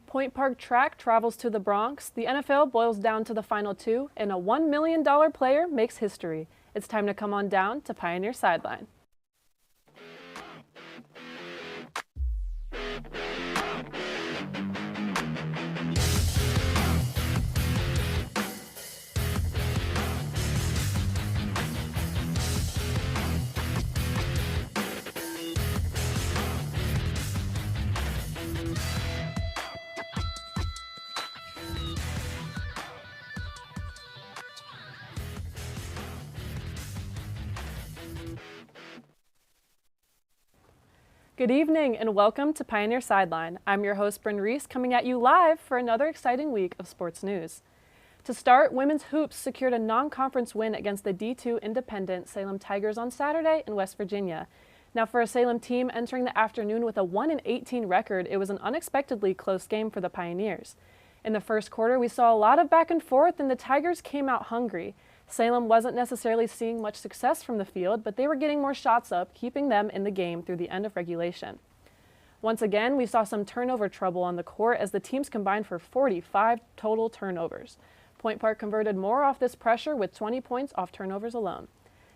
Point Park track travels to the Bronx, the NFL boils down to the final two, and a $1 million player makes history. It's time to come on down to Pioneer Sideline. Good evening and welcome to Pioneer Sideline. I'm your host, Bryn Reese, coming at you live for another exciting week of sports news. To start, women's hoops secured a non-conference win against the D2 independent Salem Tigers on Saturday in West Virginia. Now, for a Salem team entering the afternoon with a 1-18 record, it was an unexpectedly close game for the Pioneers. In the first quarter, we saw a lot of back and forth and the Tigers came out hungry. Salem wasn't necessarily seeing much success from the field, but they were getting more shots up, keeping them in the game through the end of regulation. Once again, we saw some turnover trouble on the court as the teams combined for 45 total turnovers. Point Park converted more off this pressure with 20 points off turnovers alone.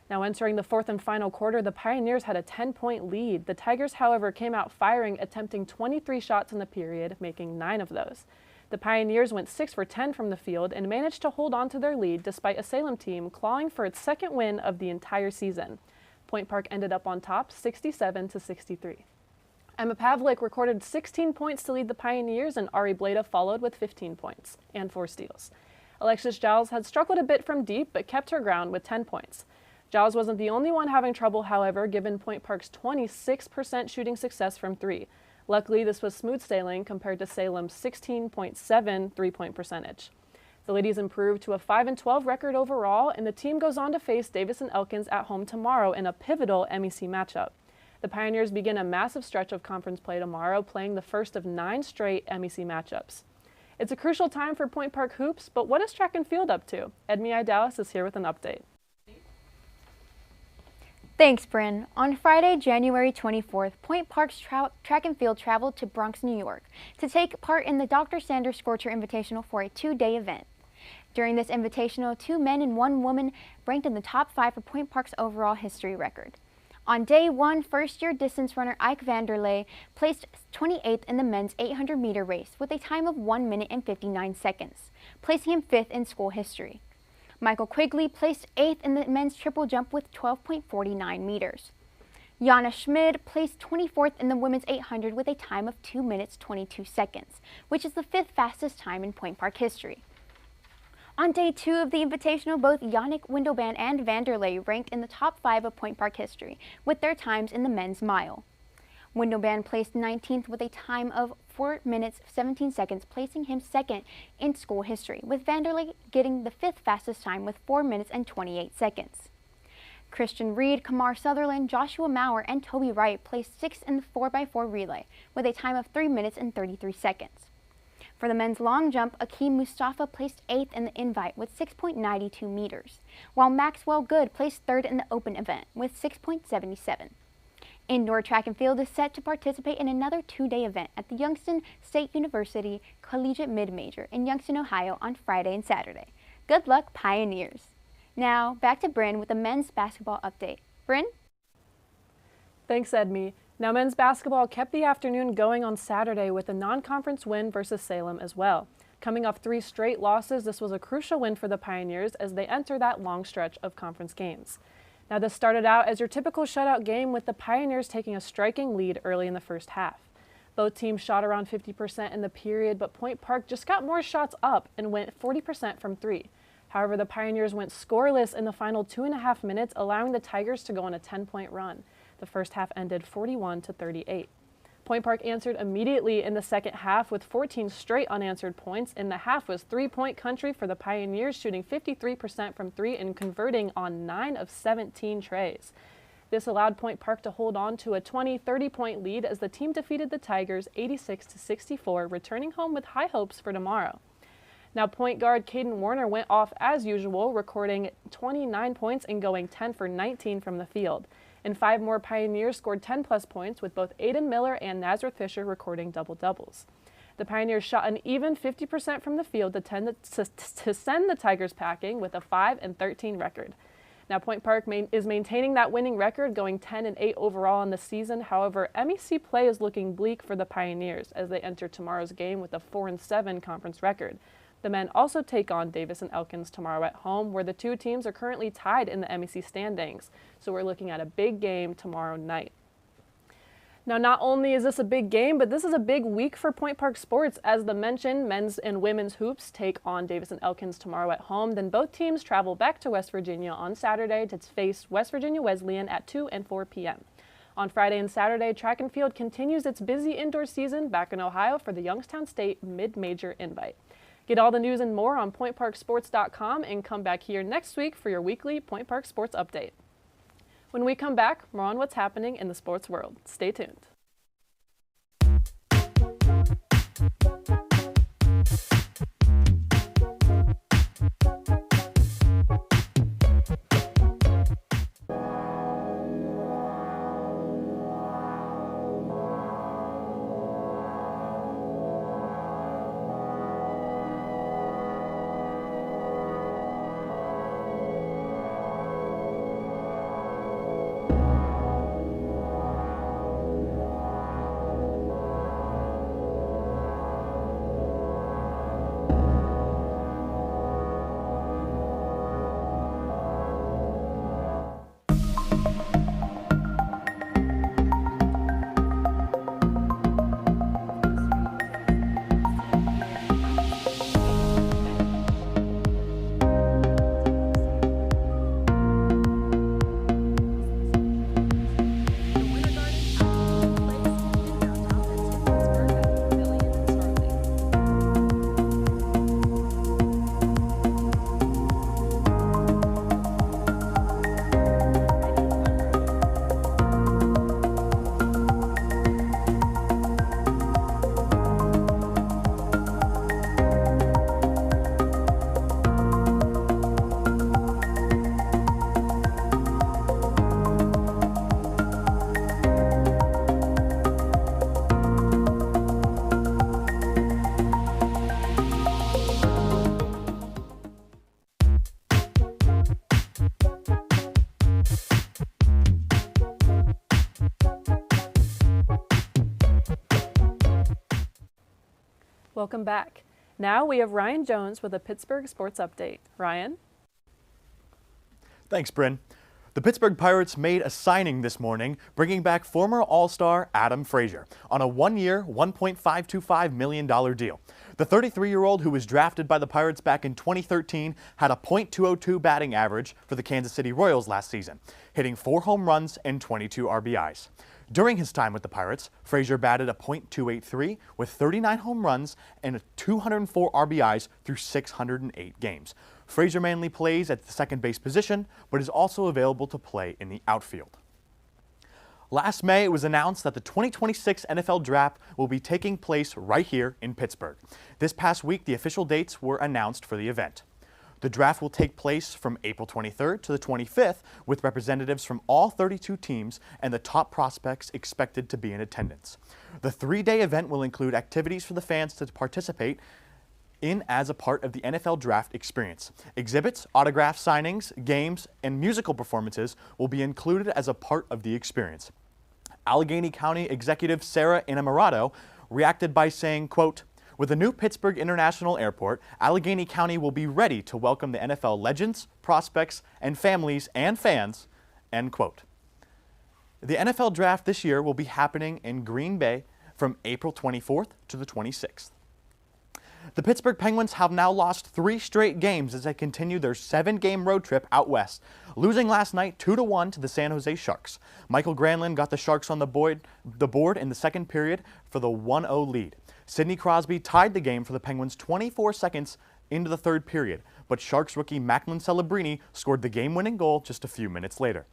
Now entering the fourth and final quarter, the Pioneers had a 10-point lead. The Tigers, however, came out firing, attempting 23 shots in the period, making 9 of those. The Pioneers went 6 for 10 from the field and managed to hold on to their lead despite a Salem team clawing for its second win of the entire season. Point Park ended up on top 67-63. Emma Pavlik recorded 16 points to lead the Pioneers and Ari Bleda followed with 15 points and 4 steals. Alexis Giles had struggled a bit from deep but kept her ground with 10 points. Giles wasn't the only one having trouble, however, given Point Park's 26% shooting success from 3. Luckily, this was smooth sailing compared to Salem's 16.7 three-point percentage. The ladies improved to a 5-12 record overall, and the team goes on to face Davis and Elkins at home tomorrow in a pivotal MEC matchup. The Pioneers begin a massive stretch of conference play tomorrow, playing the first of 9 straight MEC matchups. It's a crucial time for Point Park hoops, but what is track and field up to? Edmi Dallas is here with an update. Thanks, Bryn. On Friday, January 24th, Point Park's track and field traveled to Bronx, New York to take part in the Dr. Sanders Scorcher Invitational for a 2-day event. During this invitational, 2 men and 1 woman ranked in the top 5 for Point Park's overall history record. On day 1, first-year distance runner Ike Vanderlei placed 28th in the men's 800-meter race with a time of 1 minute and 59 seconds, placing him 5th in school history. Michael Quigley placed 8th in the men's triple jump with 12.49 meters. Jana Schmid placed 24th in the women's 800 with a time of 2 minutes 22 seconds, which is the 5th fastest time in Point Park history. On day 2 of the Invitational, both Yannick Windelband and Vanderlei ranked in the top 5 of Point Park history with their times in the men's mile. Windelband placed 19th with a time of 4 minutes 17 seconds, placing him 2nd in school history, with Vanderlei getting the 5th fastest time with 4 minutes and 28 seconds. Christian Reed, Kamar Sutherland, Joshua Maurer, and Toby Wright placed 6th in the 4x4 relay with a time of 3 minutes and 33 seconds. For the men's long jump, Akeem Mustafa placed 8th in the invite with 6.92 meters, while Maxwell Good placed 3rd in the open event with 6.77. Indoor track and field is set to participate in another 2-day event at the Youngstown State University Collegiate Mid-Major in Youngstown, Ohio on Friday and Saturday. Good luck, Pioneers! Now, back to Bryn with a men's basketball update. Bryn? Thanks, Edmi. Now, men's basketball kept the afternoon going on Saturday with a non-conference win versus Salem as well. Coming off 3 straight losses, this was a crucial win for the Pioneers as they enter that long stretch of conference games. Now, this started out as your typical shutout game with the Pioneers taking a striking lead early in the first half. Both teams shot around 50% in the period, but Point Park just got more shots up and went 40% from 3. However, the Pioneers went scoreless in the final 2.5 minutes, allowing the Tigers to go on a 10-point run. The first half ended 41-38. Point Park answered immediately in the second half with 14 straight unanswered points, and the half was 3-point country for the Pioneers, shooting 53% from 3 and converting on 9 of 17 trays. This allowed Point Park to hold on to a 20-30-point lead as the team defeated the Tigers 86-64, returning home with high hopes for tomorrow. Now, point guard Caden Warner went off as usual, recording 29 points and going 10 for 19 from the field. And 5 more Pioneers scored 10-plus points, with both Aiden Miller and Nazareth Fisher recording double-doubles. The Pioneers shot an even 50% from the field to send the Tigers packing with a 5-13 record. Now, Point Park is maintaining that winning record, going 10-8 overall in the season. However, MEC play is looking bleak for the Pioneers as they enter tomorrow's game with a 4-7 conference record. The men also take on Davis and Elkins tomorrow at home, where the two teams are currently tied in the MEC standings. So we're looking at a big game tomorrow night. Now, not only is this a big game, but this is a big week for Point Park sports. As the mentioned, men's and women's hoops take on Davis and Elkins tomorrow at home. Then both teams travel back to West Virginia on Saturday to face West Virginia Wesleyan at 2 and 4 p.m. On Friday and Saturday, track and field continues its busy indoor season back in Ohio for the Youngstown State Mid-Major Invite. Get all the news and more on PointParkSports.com and come back here next week for your weekly Point Park Sports Update. When we come back, more on what's happening in the sports world. Stay tuned. Welcome back. Now we have Ryan Jones with a Pittsburgh Sports Update. Ryan? Thanks, Bryn. The Pittsburgh Pirates made a signing this morning, bringing back former All-Star Adam Frazier on a one-year, $1.525 million deal. The 33-year-old, who was drafted by the Pirates back in 2013, had a .202 batting average for the Kansas City Royals last season, hitting 4 home runs and 22 RBIs. During his time with the Pirates, Frazier batted a .283 with 39 home runs and 204 RBIs through 608 games. Frazier mainly plays at the second base position, but is also available to play in the outfield. Last May, it was announced that the 2026 NFL Draft will be taking place right here in Pittsburgh. This past week, the official dates were announced for the event. The draft will take place from April 23rd to the 25th, with representatives from all 32 teams and the top prospects expected to be in attendance. The 3-day event will include activities for the fans to participate in as a part of the NFL Draft experience. Exhibits, autograph signings, games, and musical performances will be included as a part of the experience. Allegheny County Executive Sarah Innamorato reacted by saying, quote, "With the new Pittsburgh International Airport, Allegheny County will be ready to welcome the NFL legends, prospects, and families and fans," end quote. The NFL Draft this year will be happening in Green Bay from April 24th to the 26th. The Pittsburgh Penguins have now lost 3 straight games as they continue their 7-game road trip out west, losing last night 2-1 to the San Jose Sharks. Michael Granlund got the Sharks on the board in the second period for the 1-0 lead. Sidney Crosby tied the game for the Penguins 24 seconds into the third period, but Sharks rookie Macklin Celebrini scored the game-winning goal just a few minutes later.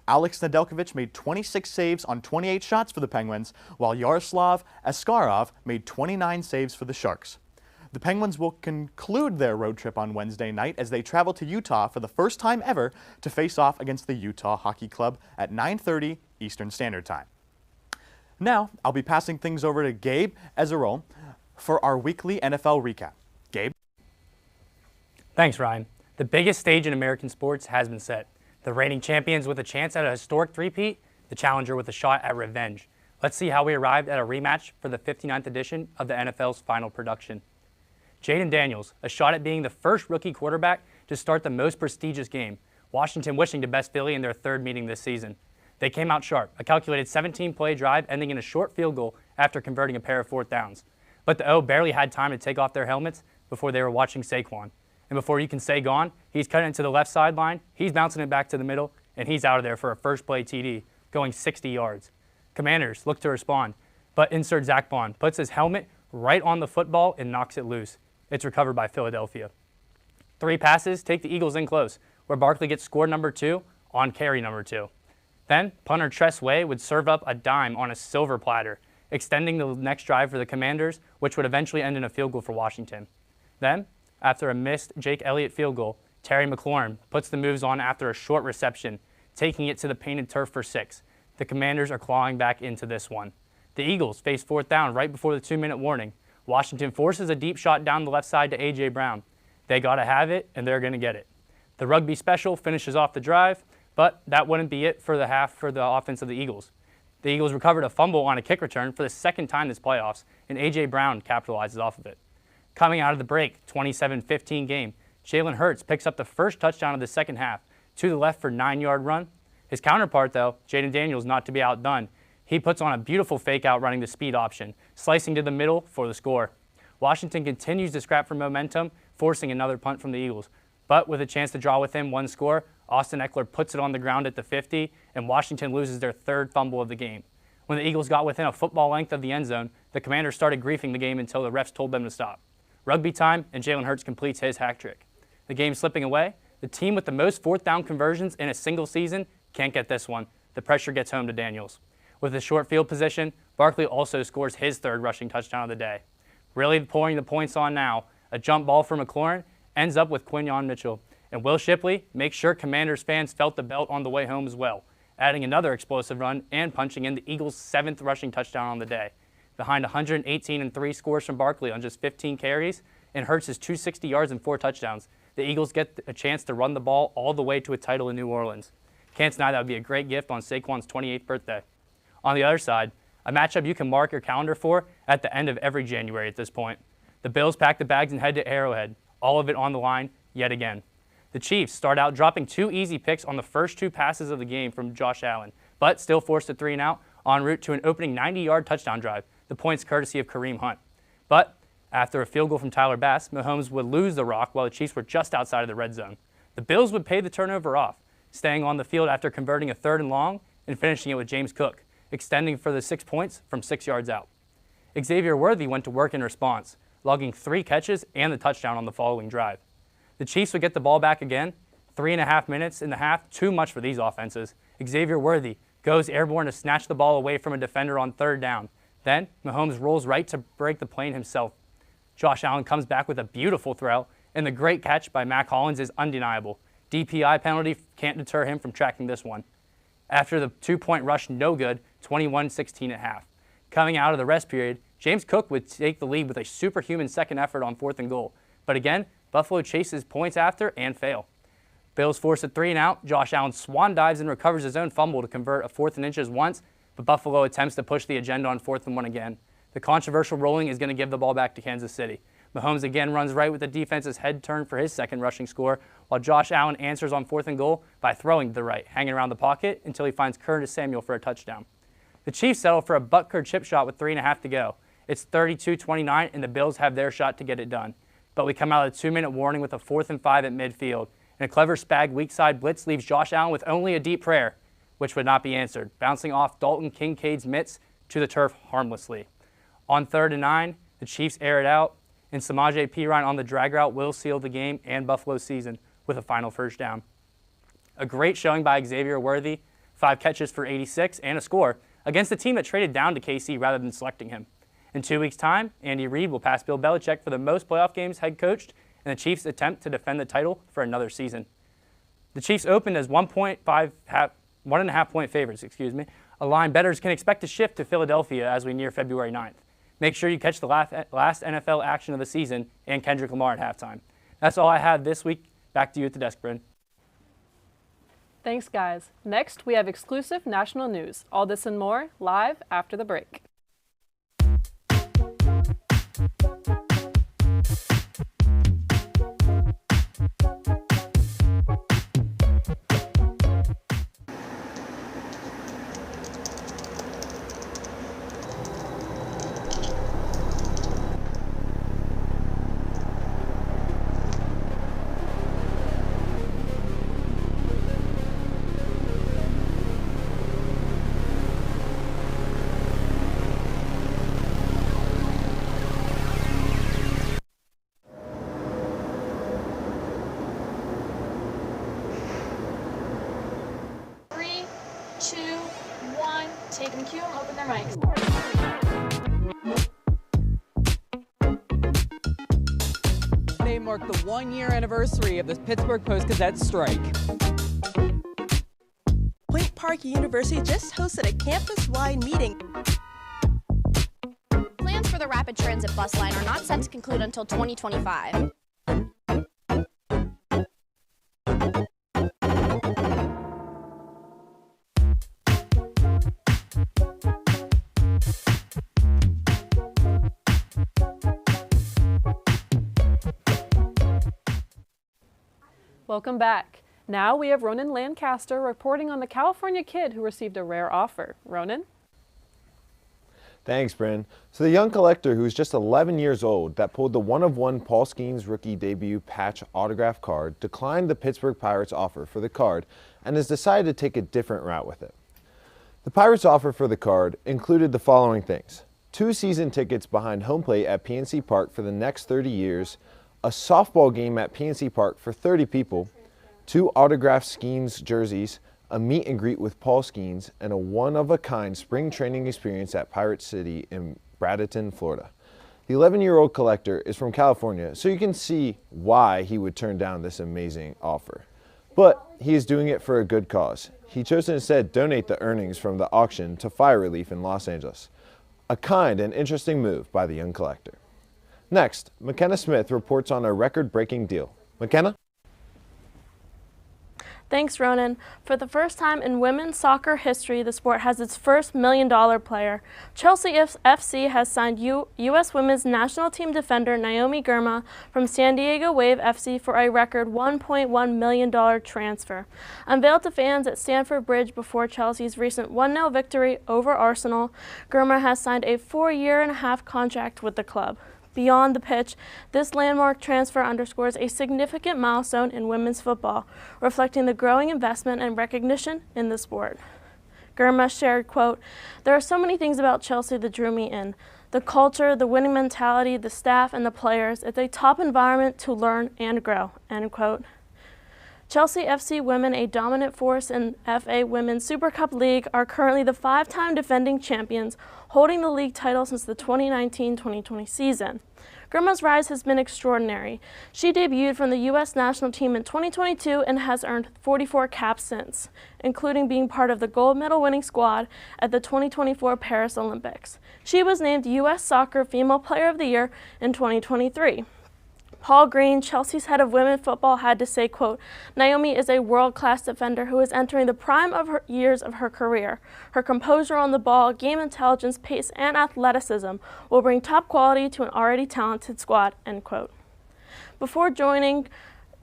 Alex Nedeljkovic made 26 saves on 28 shots for the Penguins, while Yaroslav Askarov made 29 saves for the Sharks. The Penguins will conclude their road trip on Wednesday night as they travel to Utah for the first time ever to face off against the Utah Hockey Club at 9:30 Eastern Standard Time. Now, I'll be passing things over to Gabe Ezerol for our weekly NFL recap. Gabe? Thanks, Ryan. The biggest stage in American sports has been set. The reigning champions with a chance at a historic three-peat, the challenger with a shot at revenge. Let's see how we arrived at a rematch for the 59th edition of the NFL's final production. Jaden Daniels, a shot at being the first rookie quarterback to start the most prestigious game. Washington wishing to best Philly in their third meeting this season. They came out sharp, a calculated 17-play drive ending in a short field goal after converting a pair of fourth downs. But the O barely had time to take off their helmets before they were watching Saquon. And before you can say gone, he's cutting it to the left sideline, he's bouncing it back to the middle, and he's out of there for a first play TD, going 60 yards. Commanders look to respond, but insert Zach Bond puts his helmet right on the football and knocks it loose. It's recovered by Philadelphia. 3 passes take the Eagles in close, where Barkley gets score number 2 on carry number 2. Then, punter Tress Way would serve up a dime on a silver platter, extending the next drive for the Commanders, which would eventually end in a field goal for Washington. Then, after a missed Jake Elliott field goal, Terry McLaurin puts the moves on after a short reception, taking it to the painted turf for 6. The Commanders are clawing back into this one. The Eagles face fourth down right before the 2-minute warning. Washington forces a deep shot down the left side to A.J. Brown. They got to have it, and they're going to get it. The rugby special finishes off the drive, but that wouldn't be it for the half for the offense of the Eagles. The Eagles recovered a fumble on a kick return for the second time this playoffs, and A.J. Brown capitalizes off of it. Coming out of the break, 27-15 game, Jalen Hurts picks up the first touchdown of the second half, to the left for a 9-yard run. His counterpart, though, Jaden Daniels, not to be outdone. He puts on a beautiful fake out running the speed option, slicing to the middle for the score. Washington continues to scrap for momentum, forcing another punt from the Eagles. But with a chance to draw within one score, Austin Eckler puts it on the ground at the 50, and Washington loses their third fumble of the game. When the Eagles got within a football length of the end zone, the Commanders started griefing the game until the refs told them to stop. Rugby time, and Jalen Hurts completes his hat trick. The game slipping away, the team with the most fourth down conversions in a single season can't get this one. The pressure gets home to Daniels. With a short field position, Barkley also scores his third rushing touchdown of the day. Really pouring the points on now, a jump ball for McLaurin ends up with Quinyon Mitchell. And Will Shipley makes sure Commanders fans felt the belt on the way home as well, adding another explosive run and punching in the Eagles' 7th rushing touchdown on the day. Behind 118 and 3 scores from Barkley on just 15 carries and Hurts' 260 yards and 4 touchdowns, the Eagles get a chance to run the ball all the way to a title in New Orleans. Can't deny that would be a great gift on Saquon's 28th birthday. On the other side, a matchup you can mark your calendar for at the end of every January at this point. The Bills pack the bags and head to Arrowhead, all of it on the line yet again. The Chiefs start out dropping 2 easy picks on the first 2 passes of the game from Josh Allen, but still forced a 3-and-out en route to an opening 90-yard touchdown drive, the points courtesy of Kareem Hunt. But after a field goal from Tyler Bass, Mahomes would lose the rock while the Chiefs were just outside of the red zone. The Bills would pay the turnover off, staying on the field after converting a 3rd and long and finishing it with James Cook, extending for the 6 points from 6 yards out. Xavier Worthy went to work in response, logging 3 catches and the touchdown on the following drive. The Chiefs would get the ball back again. 3.5 minutes in the half, too much for these offenses. Xavier Worthy goes airborne to snatch the ball away from a defender on 3rd down. Then, Mahomes rolls right to break the plane himself. Josh Allen comes back with a beautiful throw, and the great catch by Mac Hollins is undeniable. DPI penalty can't deter him from tracking this one. After the 2-point rush, no good, 21-16 at half. Coming out of the rest period, James Cook would take the lead with a superhuman second effort on 4th and goal. But again, Buffalo chases points after and fail. Bills force a 3-and-out. Josh Allen swan dives and recovers his own fumble to convert a 4th and inches once, but Buffalo attempts to push the agenda on 4th and 1 again. The controversial rolling is going to give the ball back to Kansas City. Mahomes again runs right with the defense's head turn for his 2nd rushing score, while Josh Allen answers on 4th and goal by throwing to the right, hanging around the pocket until he finds Curtis Samuel for a touchdown. The Chiefs settle for a Butker chip shot with 3.5 to go. It's 32-29, and the Bills have their shot to get it done. But we come out of the 2-minute warning with a 4th and 5 at midfield, and a clever spag weak side blitz leaves Josh Allen with only a deep prayer, which would not be answered, bouncing off Dalton Kincaid's mitts to the turf harmlessly. On 3rd and 9, the Chiefs air it out, and Samaje Perine on the drag route will seal the game and Buffalo's season with a final first down. A great showing by Xavier Worthy, 5 catches for 86 and a score, against a team that traded down to KC rather than selecting him. In 2 weeks' time, Andy Reid will pass Bill Belichick for the most playoff games head coached, and the Chiefs attempt to defend the title for another season. The Chiefs opened as 1.5 point favorites, a line bettors can expect to shift to Philadelphia as we near February 9th. Make sure you catch the last NFL action of the season and Kendrick Lamar at halftime. That's all I have this week. Back to you at the desk, Bryn. Thanks, guys. Next, we have exclusive national news. All this and more live after the break. Take them cue and open their mics. Today marked the 1-year anniversary of the Pittsburgh Post-Gazette strike. Point Park University just hosted a campus-wide meeting. Plans for the rapid transit bus line are not set to conclude until 2025. Welcome back. Now we have Ronan Lancaster reporting on the California kid who received a rare offer. Ronan? Thanks, Bryn. So the young collector who is just 11 years old that pulled the one-of-one Paul Skeens rookie debut patch autograph card declined the Pittsburgh Pirates offer for the card and has decided to take a different route with it. The Pirates offer for the card included the following things: 2 season tickets behind home plate at PNC Park for the next 30 years, a softball game at PNC Park for 30 people, 2 autographed Skeens jerseys, a meet and greet with Paul Skeens, and a one-of-a-kind spring training experience at Pirate City in Bradenton, Florida. The 11-year-old collector is from California, so you can see why he would turn down this amazing offer. But he is doing it for a good cause. He chose to instead donate the earnings from the auction to fire relief in Los Angeles. A kind and interesting move by the young collector. Next, McKenna Smith reports on a record-breaking deal. McKenna? Thanks, Ronan. For the first time in women's soccer history, the sport has its first $1 million player. Chelsea FC has signed U.S. women's national team defender Naomi Girma from San Diego Wave FC for a record $1.1 million transfer. Unveiled to fans at Stamford Bridge before Chelsea's recent 1-0 victory over Arsenal, Girma has signed a 4-year-and-a-half contract with the club. Beyond the pitch, this landmark transfer underscores a significant milestone in women's football, reflecting the growing investment and recognition in the sport. Girma shared, quote, "There are so many things about Chelsea that drew me in. The culture, the winning mentality, the staff, and the players. It's a top environment to learn and grow," end quote. Chelsea FC women, a dominant force in FA Women's Super Cup League, are currently the 5-time defending champions, holding the league title since the 2019-2020 season. Girma's rise has been extraordinary. She debuted from the U.S. national team in 2022 and has earned 44 caps since, including being part of the gold medal winning squad at the 2024 Paris Olympics. She was named U.S. Soccer Female Player of the Year in 2023. Paul Green, Chelsea's head of women's football, had to say, quote, "Naomi is a world-class defender who is entering the prime of her years of her career. Her composure on the ball, game intelligence, pace, and athleticism will bring top quality to an already talented squad," end quote. Before joining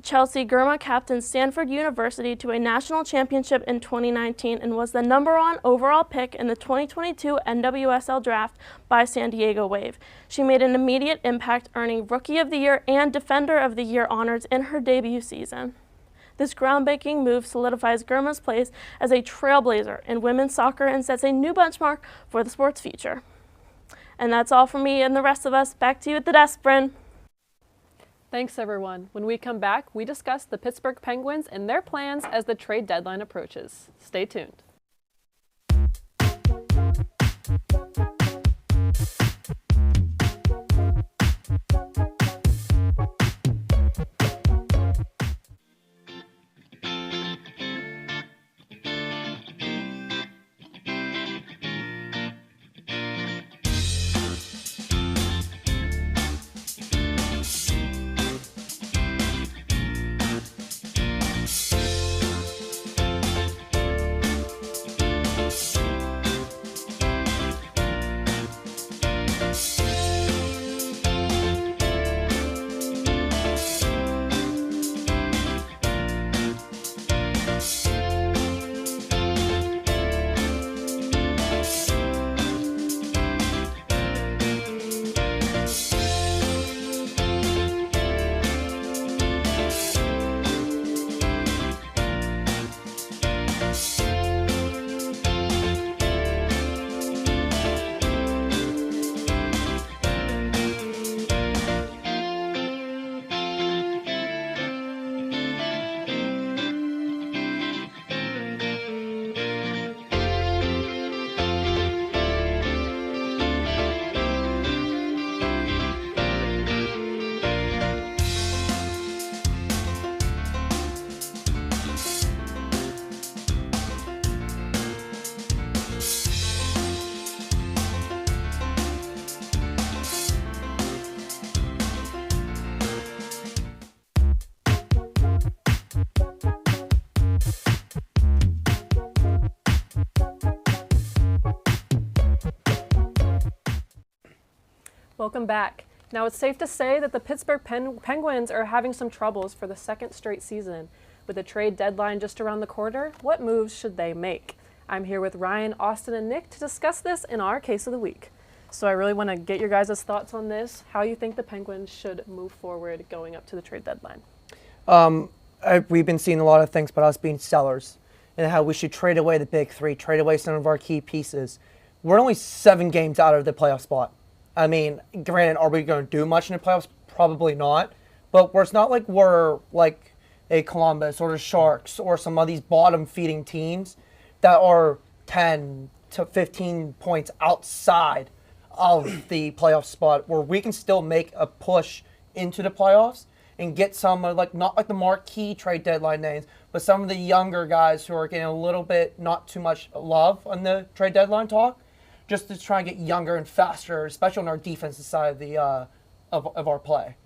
Chelsea, Girma captained Stanford University to a national championship in 2019 and was the #1 overall pick in the 2022 NWSL draft by San Diego Wave. She made an immediate impact, earning Rookie of the Year and Defender of the Year honors in her debut season. This groundbreaking move solidifies Girma's place as a trailblazer in women's soccer and sets a new benchmark for the sport's future. And that's all from me and the rest of us. Back to you at the desk, Bryn. Thanks, everyone. When we come back, we discuss the Pittsburgh Penguins and their plans as the trade deadline approaches. Stay tuned. Welcome back. Now it's safe to say that the Pittsburgh Penguins are having some troubles for the second straight season. With the trade deadline just around the corner, what moves should they make? I'm here with Ryan, Austin, and Nick to discuss this in our Case of the Week. So I really want to get your guys' thoughts on this, how you think the Penguins should move forward going up to the trade deadline. We've been seeing a lot of things about us being sellers and how we should trade away the big three, trade away some of our key pieces. We're only 7 games out of the playoff spot. I mean, granted, are we going to do much in the playoffs? Probably not. But it's not like we're like a Columbus or the Sharks or some of these bottom-feeding teams that are 10 to 15 points outside of the playoff spot, where we can still make a push into the playoffs and get some, not like the marquee trade deadline names, but some of the younger guys who are getting a little bit not too much love on the trade deadline talk, just to try and get younger and faster, especially on our defensive side of the of our play.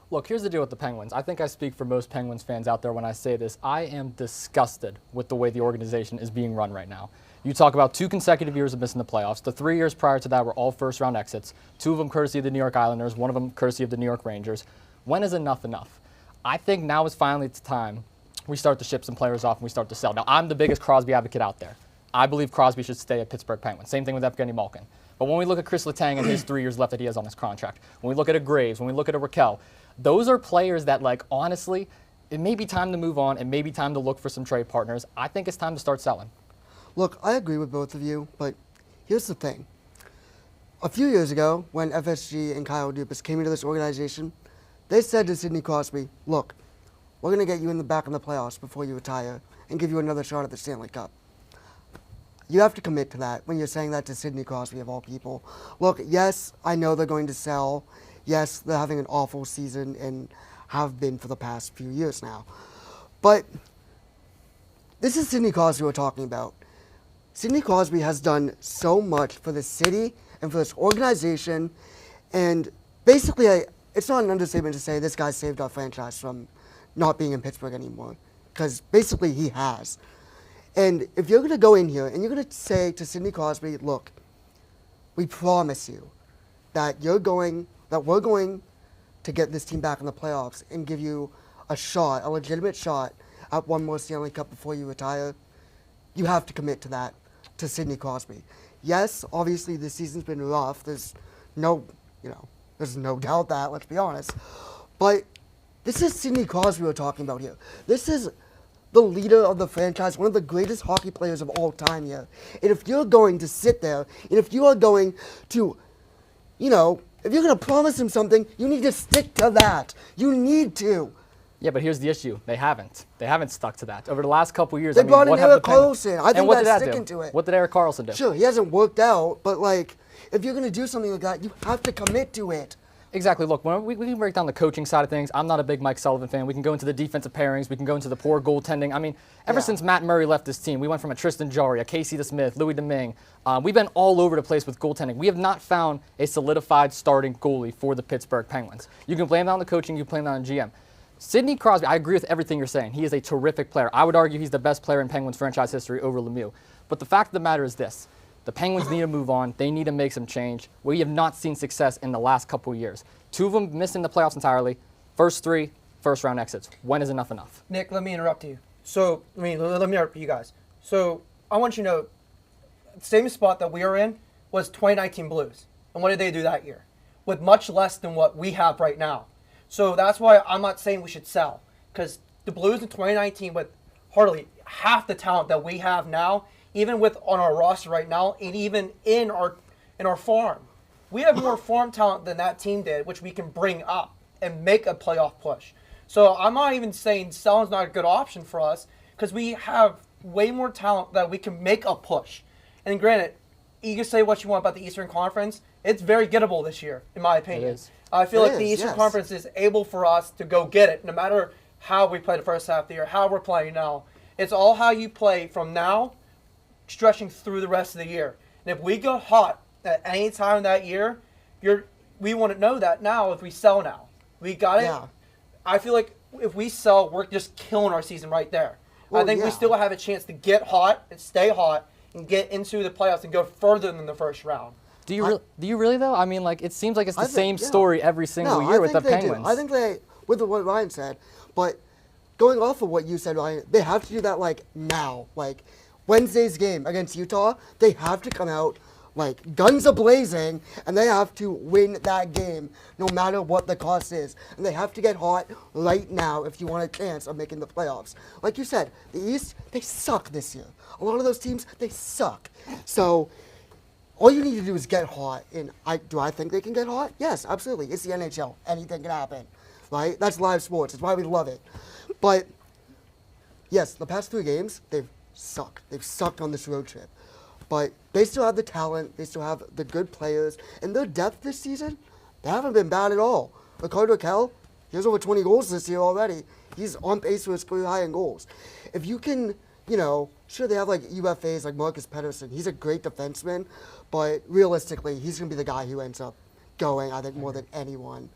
Look, here's the deal with the Penguins. I think I speak for most Penguins fans out there when I say this. I am disgusted with the way the organization is being run right now. You talk about 2 consecutive years of missing the playoffs. The 3 years prior to that were all first-round exits, 2 of them courtesy of the New York Islanders, 1 of them courtesy of the New York Rangers. When is enough enough? I think now is finally the time we start to ship some players off and we start to sell. Now, I'm the biggest Crosby advocate out there. I believe Crosby should stay at Pittsburgh Penguins. Same thing with Evgeny Malkin. But when we look at Chris Letang and his 3 years left that he has on his contract, when we look at a Graves, when we look at a Raquel, those are players that, honestly, it may be time to move on. It may be time to look for some trade partners. I think it's time to start selling. Look, I agree with both of you, but here's the thing. A few years ago, when FSG and Kyle Dubas came into this organization, they said to Sidney Crosby, look, we're going to get you in the back in the playoffs before you retire and give you another shot at the Stanley Cup. You have to commit to that when you're saying that to Sidney Crosby, of all people. Look, yes, I know they're going to sell. Yes, they're having an awful season and have been for the past few years now. But this is Sidney Crosby we're talking about. Sidney Crosby has done so much for the city and for this organization, and basically, it's not an understatement to say this guy saved our franchise from not being in Pittsburgh anymore, because basically he has. And if you're going to go in here and you're going to say to Sidney Crosby, look, we promise you that we're going to get this team back in the playoffs and give you a shot, a legitimate shot at one more Stanley Cup before you retire, you have to commit to that, to Sidney Crosby. Yes, obviously this season's been rough. There's no doubt that, let's be honest. But this is Sidney Crosby we're talking about here. This is the leader of the franchise, one of the greatest hockey players of all time here. And if you're going to sit there, and if you are going to, if you're going to promise him something, you need to stick to that. You need to. Yeah, but here's the issue. They haven't. They haven't stuck to that. Over the last couple of years, they brought in Erik Karlsson. I think that's sticking to it. What did Erik Karlsson do? Sure, he hasn't worked out, but if you're going to do something like that, you have to commit to it. Exactly. Look, when we can break down the coaching side of things. I'm not a big Mike Sullivan fan. We can go into the defensive pairings. We can go into the poor goaltending. I mean, ever since Matt Murray left this team, we went from a Tristan Jarry, a Casey DeSmith, Louis Domingue. We've been all over the place with goaltending. We have not found a solidified starting goalie for the Pittsburgh Penguins. You can blame that on the coaching. You can blame that on GM. Sidney Crosby, I agree with everything you're saying. He is a terrific player. I would argue he's the best player in Penguins franchise history over Lemieux. But the fact of the matter is this. The Penguins need to move on. They need to make some change. We have not seen success in the last couple of years. 2 of them missing the playoffs entirely. First 3, first-round exits. When is enough enough? Nick, let me interrupt you. So, let me interrupt you guys. So, I want you to know, the same spot that we are in was 2019 Blues. And what did they do that year? With much less than what we have right now. So that's why I'm not saying we should sell. Because the Blues in 2019, with hardly half the talent that we have now, even with on our roster right now, and even in our farm, we have more farm talent than that team did, which we can bring up and make a playoff push. So I'm not even saying selling's not a good option for us, because we have way more talent that we can make a push. And granted, you can say what you want about the Eastern Conference. It's very gettable this year, in my opinion. It is. I feel like the Eastern Conference is able for us to go get it, no matter how we play the first half of the year, how we're playing now. It's all how you play from now, stretching through the rest of the year. And if we go hot at any time that year, we want to know that now if we sell now. We got it. Yeah. I feel like if we sell, we're just killing our season right there. Well, I think we still have a chance to get hot and stay hot and get into the playoffs and go further than the first round. Do you really though? I mean, like it seems like it's the same yeah. story every single year with the Penguins. I think they, with what Ryan said, but going off of what you said, Ryan, they have to do that like now. Like Wednesday's game against Utah, they have to come out like guns a-blazing, and they have to win that game no matter what the cost is. And they have to get hot right now if you want a chance of making the playoffs. Like you said, the East, they suck this year. A lot of those teams, they suck. So all you need to do is get hot. And do I think they can get hot? Yes, absolutely. It's the NHL. Anything can happen, right? That's live sports. That's why we love it. But yes, the past 3 games, they've sucked. They've sucked on this road trip. But they still have the talent, they still have the good players, and their depth this season, they haven't been bad at all. Ricardo Kell, he has over 20 goals this year already. He's on pace for his career high in goals. If you can, sure they have like UFAs like Marcus Pettersson. He's a great defenseman, but realistically, he's going to be the guy who ends up going, I think, more than anyone.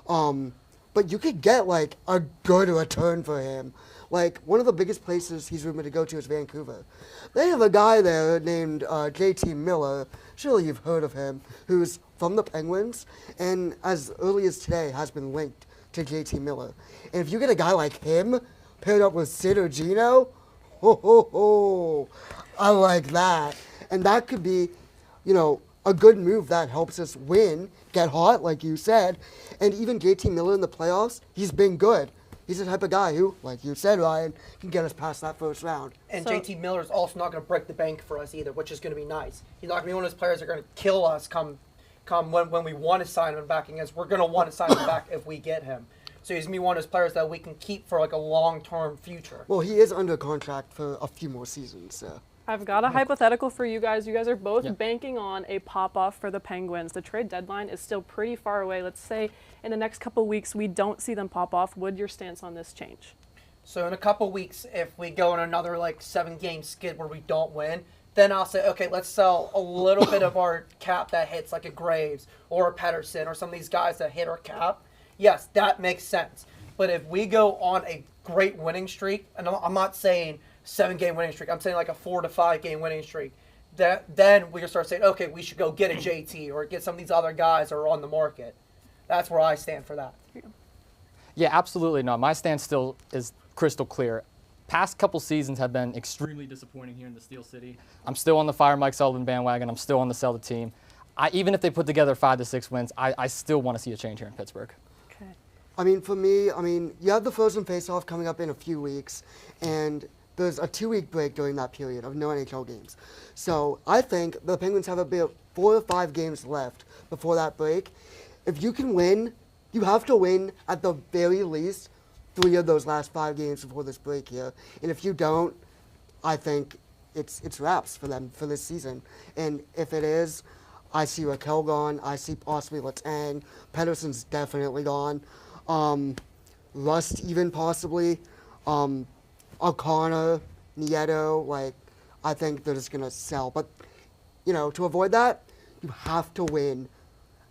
But you could get like a good return for him. Like, one of the biggest places he's rumored to go to is Vancouver. They have a guy there named JT Miller, surely you've heard of him, who's from the Penguins, and as early as today has been linked to JT Miller. And if you get a guy like him paired up with Sid or Gino, I like that. And that could be, a good move that helps us win, get hot, like you said. And even JT Miller in the playoffs, he's been good. He's the type of guy who, like you said, Ryan, can get us past that first round. And JT Miller's also not going to break the bank for us either, which is going to be nice. He's not going to be one of those players that are going to kill us come when we want to sign him back against. We're going to want to sign him back if we get him. So he's going to be one of those players that we can keep for like a long-term future. Well, he is under contract for a few more seasons, so. I've got a hypothetical for you guys. You guys are both banking on a pop-off for the Penguins. The trade deadline is still pretty far away. Let's say in the next couple weeks we don't see them pop off. Would your stance on this change? So in a couple weeks, if we go on another like 7-game skid where we don't win, then I'll say, okay, let's sell a little bit of our cap that hits like a Graves or a Pettersson or some of these guys that hit our cap. Yes, that makes sense. But if we go on a great winning streak, and I'm not saying 7-game winning streak. I'm saying like a 4 to 5 game winning streak. Then we can start saying, okay, we should go get a JT or get some of these other guys that are on the market. That's where I stand for that. Yeah, absolutely. No, my stance still is crystal clear. Past couple seasons have been extremely disappointing here in the Steel City. I'm still on the fire Mike Sullivan bandwagon. I'm still on the sell the team. Even if they put together 5 to 6 wins, I still want to see a change here in Pittsburgh. Okay. I mean, for me, you have the Frozen Face-Off coming up in a few weeks, and there's a 2-week break during that period of no NHL games. So I think the Penguins have about 4 or 5 games left before that break. If you can win, you have to win at the very least 3 of those last 5 games before this break here. And if you don't, I think it's wraps for them for this season. And if it is, I see Raquel gone. I see possibly Letang. Pettersson's definitely gone. Rust even possibly. O'Connor, Nieto, I think they're just going to sell. But, to avoid that, you have to win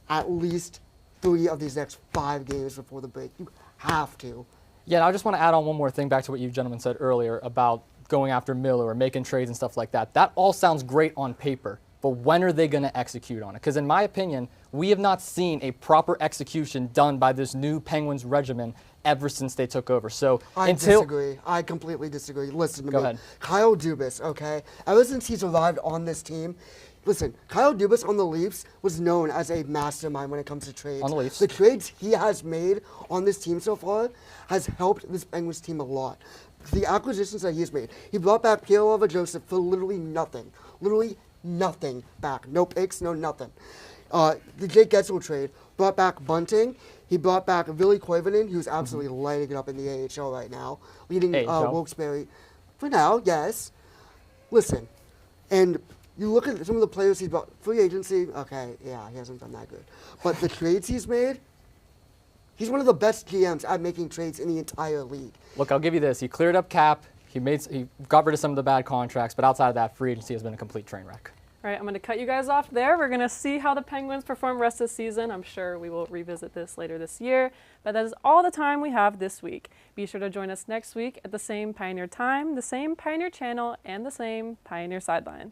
at least 3 of these next 5 games before the break. You have to. Yeah, and I just want to add on one more thing back to what you gentlemen said earlier about going after Miller or making trades and stuff like that. That all sounds great on paper, but when are they going to execute on it? Because in my opinion, we have not seen a proper execution done by this new Penguins regimen ever since they took over. So I disagree. I completely disagree. Listen to me. Go ahead. Kyle Dubas, okay? Ever since he's arrived on this team, listen, Kyle Dubas on the Leafs was known as a mastermind when it comes to trades. On the Leafs. The trades he has made on this team so far has helped this Penguins team a lot. The acquisitions that he's made. He brought back Pierre-Olivier Joseph for literally nothing. Literally nothing back. No picks, no nothing. The Jake Getzel trade brought back Bunting. He brought back Ville Koivunen, who's absolutely lighting it up in the AHL right now, leading Wilkes-Barre. For now, yes. Listen, and you look at some of the players he's brought. Free agency, okay, yeah, he hasn't done that good. But the trades he's made, he's one of the best GMs at making trades in the entire league. Look, I'll give you this. He cleared up cap. He got rid of some of the bad contracts, but outside of that, free agency has been a complete train wreck. All right, I'm going to cut you guys off there. We're going to see how the Penguins perform rest of the season. I'm sure we will revisit this later this year, but that is all the time we have this week. Be sure to join us next week at the same Pioneer time, the same Pioneer channel, and the same Pioneer Sideline.